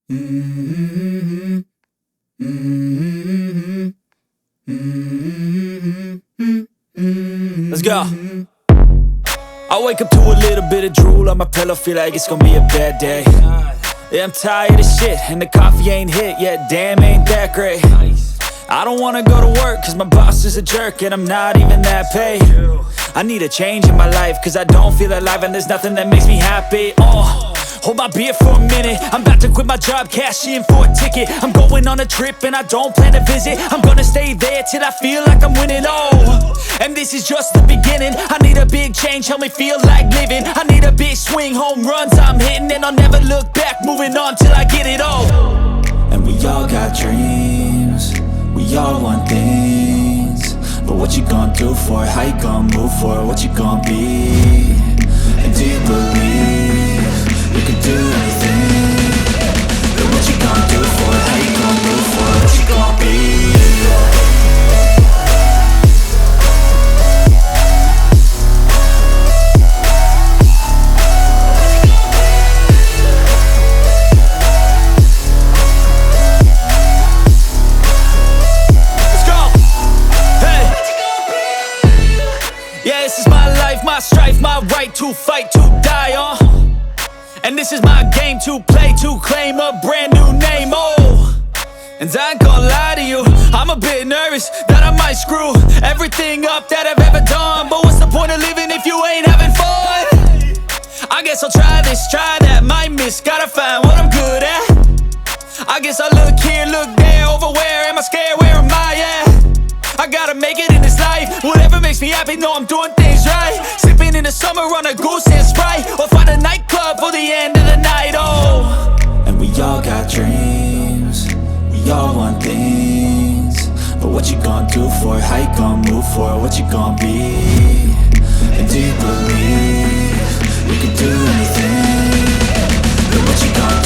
Let's go. I wake up to a little bit of drool on my pillow, feel like it's gonna be a bad day. Yeah, I'm tired of shit, and the coffee ain't hit yet, damn, ain't that great. I don't wanna go to work, cause my boss is a jerk, and I'm not even that paid. I need a change in my life, cause I don't feel alive, and there's nothing that makes me happy. Hold my beer for a minute, I'm about to quit my job, cash in for a ticket. I'm going on a trip and I don't plan to visit. I'm gonna stay there till I feel like I'm winning, and this is just the beginning. I need a big change, help me feel like living. I need a big swing, home runs I'm hitting, and I'll never look back, moving on till I get it all. And we all got dreams, we all want things, but what you gonna do for it? How you gonna move for it? What you gonna be? And do you believe you can do anything? But what you gonna do for it? How you gonna move for it? What you gonna be? My strife, my right to fight, to die on. And this is my game to play, to claim a brand new name, And I ain't gonna lie to you, I'm a bit nervous that I might screw everything up that I've ever done. But what's the point of living if you ain't having fun? I guess I'll try this, try that, might miss, gotta find what I'm good at. I guess I look here, look there, over where am I scared, where am I at? I gotta make it in this life, whatever makes me happy, know I'm doing things right. Sipping in the summer on a goose and Sprite, or find a nightclub for the end of the night, And we all got dreams, we all want things, but what you gonna do for it? How you gonna move for it? What you gonna be? And do you believe you can do anything? But what you gonna do?